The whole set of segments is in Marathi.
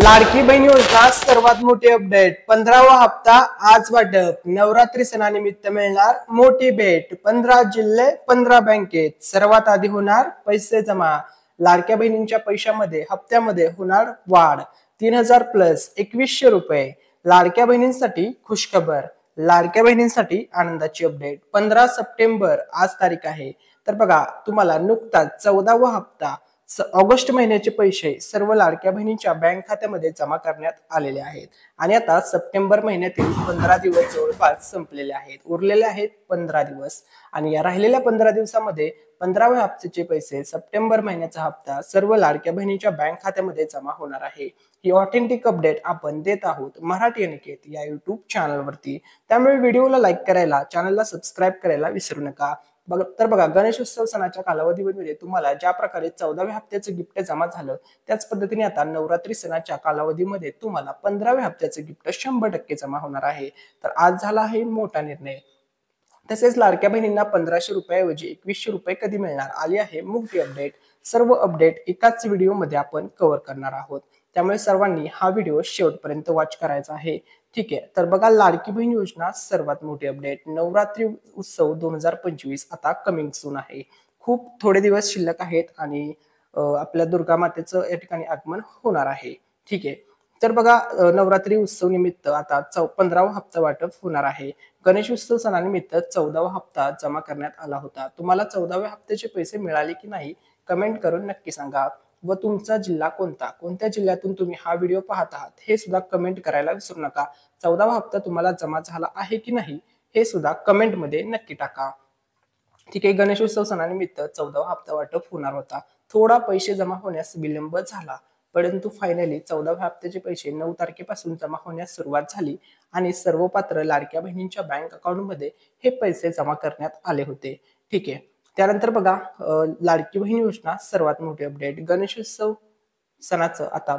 लाडकी बहीण योजना सर्वात मोठी अपडेट 15वा हप्ता आज वाटप नवरात्री सणानिमित्त मिळणार मोठी भेट 15 जिल्हे 15 बँकेत सर्वात आधी होणार पैसे जमा लाडक्या बहिणींच्या पैशामध्ये हप्त्यामध्ये होणार वाढ 3000 प्लस 2100 रुपये लाडक्या बहिणींसाठी खुशखबर लाडक्या बहिणींसाठी आनंदाची अपडेट 15 सप्टेंबर आज तारीख आहे तर बघा तुम्हाला नुकताच 14वा हप्ता ऑगस्ट महिन्याचे पैसे सर्व लाडक्या बहिणींच्या बँक खात्यामध्ये जमा करण्यात आलेले आहेत आणि आता सप्टेंबर महिन्यातील 15 दिवस जवळपास संपलेले आहेत उरलेले आहेत 15 दिवस आणि या राहिलेल्या 15 दिवसामध्ये 15व्या हप्त्याचे पैसे सप्टेंबर महिन्याचा हप्ता सर्व लाडक्या बहिणींच्या बँक खात्यामध्ये जमा होणार आहे ही ऑथेंटिक अपडेट आपण देत आहोत मराठी अनिकेत या युट्यूब चॅनलवरती त्यामुळे व्हिडिओला लाईक करायला चॅनलला सबस्क्राईब करायला विसरू नका तर बघा गणेशोत्सव सणाच्या कालावधीमध्ये तुम्हाला ज्या प्रकारे 14व्या हप्त्याचं गिफ्ट जमा झालं त्याच पद्धतीने आता नवरात्री सणाच्या कालावधीमध्ये तुम्हाला 15व्या हप्त्याचं गिफ्ट 100% जमा होणार आहे तर आज झाला आहे मोठा निर्णय तसेच लाडक्या बहिणींना 1500 रुपयाऐवजी 2100 रुपये कधी मिळणार आली आहे मोठी अपडेट सर्व अपडेट एकाच व्हिडिओमध्ये आपण कव्हर करणार आहोत त्यामुळे सर्वांनी हा व्हिडिओ शेवटपर्यंत वॉच करायचा आहे ठीक आहे तर बघा लाडकी बहीण योजना सर्वात मोठी अपडेट नवरात्री उत्सव 2025 आता कमिंग सून आहे खूप थोडे दिवस शिल्लक आहेत आणि आपल्या दुर्गा मातेचं या ठिकाणी आगमन होणार आहे ठीक आहे तर बघा नवरात्री उत्सव निमित्त आता 15वा हप्ता वाटप होणार आहे गणेश उत्सव सणानिमित्त 14वा हप्ता जमा करण्यात आला होता तुम्हाला 14व्या हप्त्याचे पैसे मिळाले की नाही कमेंट करून नक्की सांगा व तुमचा जिल्हा कोणत्या जिल्ह्यातून तुम्ही हा व्हिडिओ पाहत आहात हे सुद्धा कमेंट करायला विसरू नका 14वा हप्ता तुम्हाला जमा झाला आहे की नाही हे सुद्धा कमेंट मध्ये नक्की टाका ठीक आहे गणेशोत्सव सणानिमित्त 14वा हप्ता वाटप होणार होता थोडा पैसे जमा होण्यास विलंब झाला परंतु फायनली 14व्या हप्त्याचे पैसे 9 तारखेपासून जमा होण्यास सुरुवात झाली आणि सर्व पात्र लाडक्या बहिणींच्या बँक अकाउंटमध्ये हे पैसे जमा करण्यात आले होते ठीक आहे त्यानंतर बघा लाडकी बहीण योजना सर्वात मोठी अपडेट गणेशोत्सव सणाचं आता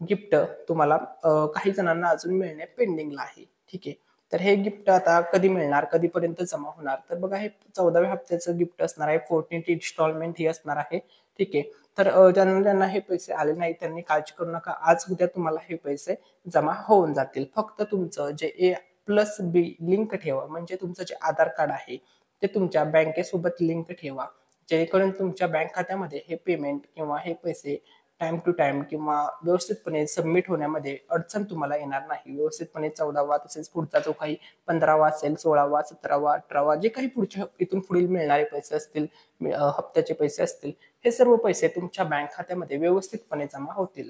गिफ्ट तुम्हाला काही जणांना अजून मिळणे पेंडिंगला आहे ठीक आहे तर हे गिफ्ट आता कधी मिळणार कधीपर्यंत जमा होणार तर बघा हे 14व्या हप्त्याचं गिफ्ट असणार आहे 14th इन्स्टॉलमेंट ही असणार आहे ठीक आहे तर ज्यांना हे पैसे आले नाही त्यांनी काळजी करू नका आज उद्या तुम्हाला हे पैसे जमा होऊन जातील फक्त तुमचं जे A+B लिंक ठेवा म्हणजे तुमचं जे आधार कार्ड आहे ते तुमच्या बँकेसोबत लिंक ठेवा जेणेकरून तुमच्या बँक खात्यामध्ये हे पेमेंट किंवा हे पैसे टाइम टू टाइम किंवा व्यवस्थितपणे सबमिट होण्यामध्ये अडचण तुम्हाला येणार नाही व्यवस्थितपणे 14वा तसेच पुढचा जो काही 15वा असेल 16वा 17वा 18वा जे काही पुढच्या इथून पुढील मिळणारे पैसे असतील हप्त्याचे पैसे असतील हे सर्व पैसे तुमच्या बँक खात्यामध्ये व्यवस्थितपणे जमा होतील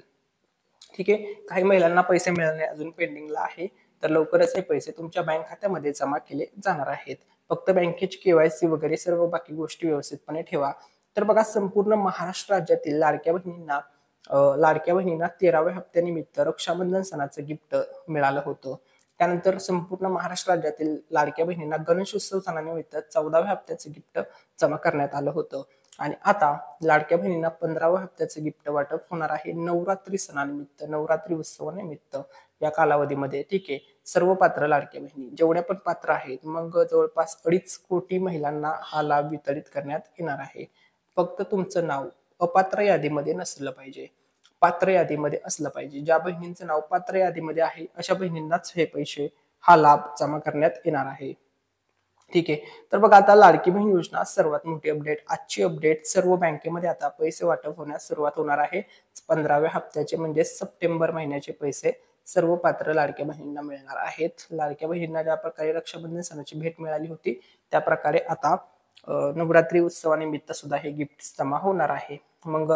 ठीक आहे काही महिलांना पैसे मिळणे अजून पेंडिंगला आहे तर लवकरच हे पैसे तुमच्या बँक खात्यामध्ये जमा केले जाणार आहेत फक्त बँकेची केवायसी वगैरे सर्व बाकी गोष्टी व्यवस्थितपणे ठेवा तर बघा संपूर्ण महाराष्ट्र राज्यातील लाडक्या बहिणींना 13व्या हप्त्यानिमित्त रक्षाबंधन सणाचं गिफ्ट मिळालं होतं त्यानंतर संपूर्ण महाराष्ट्र राज्यातील लाडक्या बहिणींना गणेशोत्सव सणानिमित्त 14व्या हप्त्याचं गिफ्ट जमा करण्यात आलं होतं आणि आता लाडक्या बहिणींना 15व्या हप्त्याचं गिफ्ट वाटप होणार आहे नवरात्री सणानिमित्त नवरात्री उत्सवानिमित्त या कालावधीमध्ये ठीक आहे सर्व पात्र लाडक्या बहिणी जेवढ्या पण पात्र आहेत मग जवळपास 2.5 कोटी महिलांना हा लाभ वितरित करण्यात येणार आहे फक्त तुमचं नाव अपात्र यादीमध्ये नसलं पाहिजे पात्र यादीमध्ये असलं पाहिजे ज्या बहिणींचं नाव पात्र यादीमध्ये आहे अशा बहिणींनाच हे पैसे हा लाभ जमा करण्यात येणार आहे ठीक आहे तर बघा आता लाडकी बहीण योजना सर्वात मोठी अपडेट आजची अपडेट सर्व बँकेमध्ये आता पैसे वाटप होण्यास सुरुवात होणार आहे 15व्या हप्त्याचे म्हणजे सप्टेंबर महिन्याचे पैसे सर्व पात्र लाडक्या बहिणींना मिळणार आहेत लाडक्या बहिणींना ज्या प्रकारे रक्षाबंधन सणाची भेट मिळाली होती त्या प्रकारे आता नवरात्री उत्सवानिमित्त सुद्धा हे गिफ्ट जमा होणार आहे मग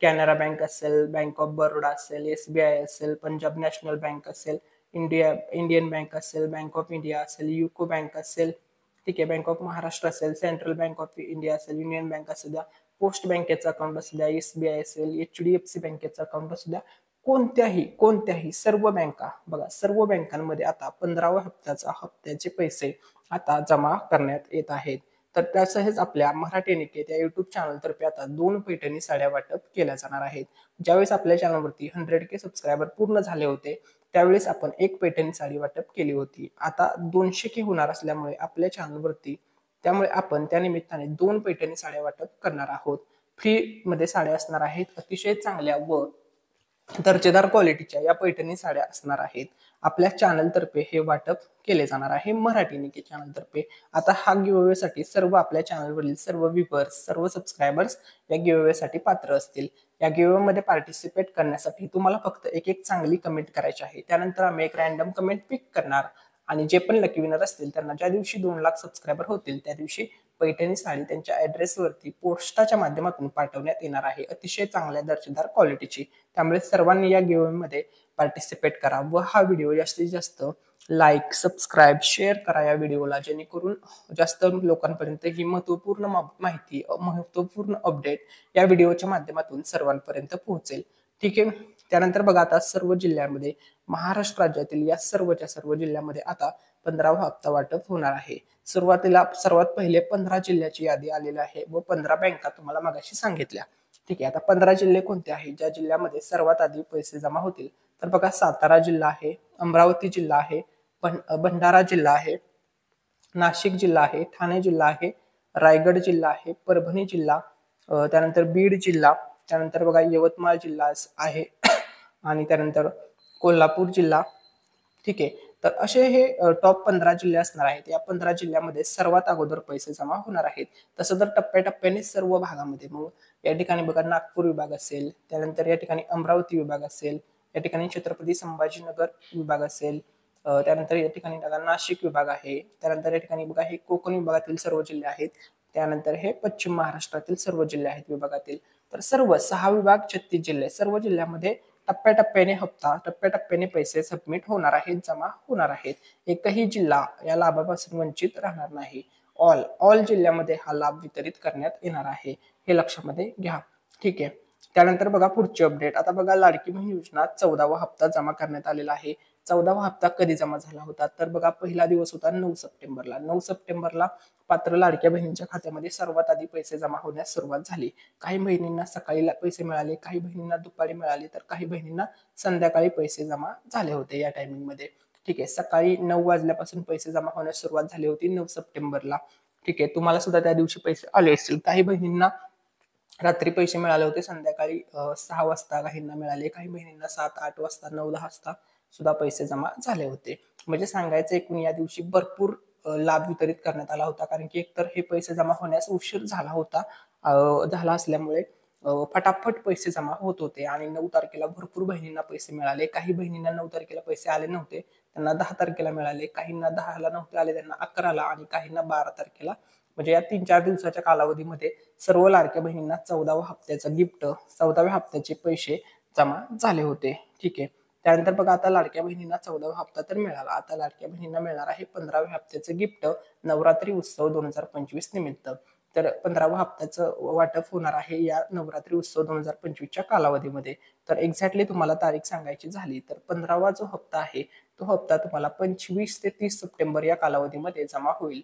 कॅनरा बँक असेल बँक ऑफ बरोडा असेल SBI असेल पंजाब नॅशनल बँक असेल इंडियन बँक असेल बँक ऑफ इंडिया असेल युको बँक असेल ठीक आहे बँक ऑफ महाराष्ट्र असेल सेंट्रल बँक ऑफ इंडिया असेल युनियन बँक असू द्या पोस्ट बँकेचा अकाउंट असू द्या SBI असेल HDFC बँकेचा अकाउंट असू द्या कोणत्याही सर्व बँका बघा सर्व बँकांमध्ये आता 15व्या हप्त्याचे पैसे आता जमा करण्यात येत आहेत तर त्यासहच आपल्या मराठी अनिकेत या युट्यूब चॅनल तर्फे आता 2 पैठणी साड्या वाटप केल्या जाणार आहेत ज्यावेळेस आपल्या चॅनलवरती 100K सबस्क्रायबर पूर्ण झाले होते त्यावेळेस आपण 1 पैठणी साडी वाटप केली होती आता 200K होणार असल्यामुळे आपल्या चॅनलवरती त्यामुळे आपण त्या निमित्ताने 2 पैठणी साड्या वाटप करणार आहोत फ्री मध्ये साड्या असणार आहेत अतिशय चांगल्या व दर्जेदार क्वालिटीच्या या पैठणी साड्या असणार आहेत. आपल्या चॅनल तर्फे हे वाटप केले जाणार आहे, मराठी निके चॅनल तर्फे. आता हा गिव्हअवे साठी सर्व आपल्या चॅनलवरील सर्व व्ह्यूअर्स, सर्व सबस्क्रायबर्स या गिव्हअवे साठी पात्र असतील. या गिव्हअवे मध्ये पार्टिसिपेट करण्यासाठी तुम्हाला फक्त एक चांगली कमेंट करायची आहे. त्यानंतर आम्ही एक रॅन्डम कमेंट पिक करणार आणि जे पण लकी विनर असतील त्यांना ज्या दिवशी 2 लाख सबस्क्रायबर होतील त्या दिवशी पैठणी साडी त्यांच्या ऍड्रेसवरती पोस्टाच्या माध्यमातून पाठवण्यात येणार आहे, अतिशय चांगल्या दर्जेदार क्वालिटीची. त्यामुळे सर्वांनी या गिव्हअवे मध्ये पार्टिसिपेट करा व हा व्हिडिओ जास्तीत जास्त लाईक, सबस्क्राईब, शेअर करा या व्हिडिओला, जेणेकरून जास्त लोकांपर्यंत ही महत्वपूर्ण माहिती, महत्वपूर्ण अपडेट या व्हिडिओच्या माध्यमातून सर्वांपर्यंत पोहोचेल. ठीक आहे. त्यानंतर बघा, आता सर्व जिल्ह्यांमध्ये, महाराष्ट्र राज्यातील या सर्वच्या सर्व जिल्ह्यामध्ये आता 15वा हप्ता वाटप होणार आहे. सुरुवातीला सर्वात पहिले 15 जिल्ह्याची यादी आलेली आहे व 15 बँका तुम्हाला मगाशी सांगितल्या. ठीक आहे. आता 15 जिल्हे कोणते आहेत ज्या जिल्ह्यामध्ये सर्वात आधी पैसे जमा होतील? तर बघा, सातारा जिल्हा आहे, अमरावती जिल्हा आहे, भंडारा जिल्हा आहे, नाशिक जिल्हा आहे, ठाणे जिल्हा आहे, रायगड जिल्हा आहे, परभणी जिल्हा, त्यानंतर बीड जिल्हा, त्यानंतर बघा यवतमाळ जिल्हा आहे आणि त्यानंतर कोल्हापूर जिल्हा. ठीक आहे. तर असे हे टॉप 15 जिल्हे असणार आहेत. या 15 जिल्ह्यामध्ये सर्वात अगोदर पैसे जमा होणार आहेत. तसं तर टप्प्याटप्प्याने सर्व भागामध्ये, मग या ठिकाणी बघा नागपूर विभाग असेल, त्यानंतर या ठिकाणी अमरावती विभाग असेल, या ठिकाणी छत्रपती संभाजीनगर विभाग असेल, त्यानंतर या ठिकाणी बघा नाशिक विभाग आहे, त्यानंतर या ठिकाणी बघा हे कोकण विभागातील सर्व जिल्हे आहेत, त्यानंतर हे पश्चिम महाराष्ट्रातील सर्व जिल्हे आहेत विभागातील. तर सर्व 6 विभाग 36 जिल्हे, सर्व जिल्ह्यामध्ये टप्प्याटप्प्याने हप्ता, टप्प्याटप्प्याने पैसे सबमिट होणार आहेत, जमा होणार आहेत. एकही जिल्हा या लाभापासून वंचित राहणार नाही. ऑल जिल्ह्यामध्ये हा लाभ वितरित करण्यात येणार आहे, हे लक्षामध्ये घ्या. ठीक आहे. त्यानंतर बघा पुढची अपडेट. आता बघा, लाडकी बहीण योजना 14वा हप्ता जमा करण्यात आलेला आहे. 14वा हप्ता कधी जमा झाला होता? तर बघा, पहिला दिवस होता 9 सप्टेंबरला. 9 सप्टेंबरला पात्र लाडक्या बहिणींच्या खात्यामध्ये सर्वात आधी पैसे जमा होण्यास सुरुवात झाली. काही बहिणींना सकाळी पैसे मिळाले, काही बहिणींना दुपारी मिळाले, तर काही बहिणींना संध्याकाळी पैसे जमा झाले होते या टायमिंग मध्ये. ठीक आहे. सकाळी 9 वाजल्यापासून पैसे जमा होण्यास सुरुवात झाली होती 9 सप्टेंबरला. ठीक आहे. तुम्हाला सुद्धा त्या दिवशी पैसे आले असतील. काही बहिणींना रात्री पैसे मिळाले होते, संध्याकाळी 6 वाजता काहींना मिळाले, काही बहिणींना 7, 8 वाजता, 9, 10 वाजता सुद्धा पैसे जमा झाले होते. म्हणजे सांगायचं एकूण या दिवशी भरपूर लाभ वितरित करण्यात आला होता, कारण की एकतर हे पैसे जमा होण्यास उशीर झाला होता, झाला असल्यामुळे फटाफट पैसे जमा होत होते आणि 9 तारखेला भरपूर बहिणींना पैसे मिळाले. काही बहिणींना 9 तारखेला पैसे आले नव्हते, त्यांना 10 तारखेला मिळाले, काहींना 10ला नव्हते आले, त्यांना 11ला आणि काहींना 12 तारखेला. म्हणजे या 3-4 दिवसाच्या कालावधीमध्ये सर्व लाडक्या बहिणींना 14व्या हप्त्याचं गिफ्ट, 14व्या हप्त्याचे पैसे जमा झाले होते. ठीक आहे. त्यानंतर बघा, आता लाडक्या बहिणींना 14वा हप्ता तर मिळाला. आता लाडक्या बहिणींना मिळणार आहे 15व्या हप्त्याचं गिफ्ट नवरात्री उत्सव 2025 निमित्त. तर 15वा हप्त्याचं वाटप होणार आहे या नवरात्री उत्सव 2025च्या कालावधीमध्ये. तर एक्झॅक्टली तुम्हाला तारीख सांगायची झाली तर 15वा जो हप्ता आहे तो हप्ता तुम्हाला 25 ते 30 सप्टेंबर या कालावधीमध्ये जमा होईल.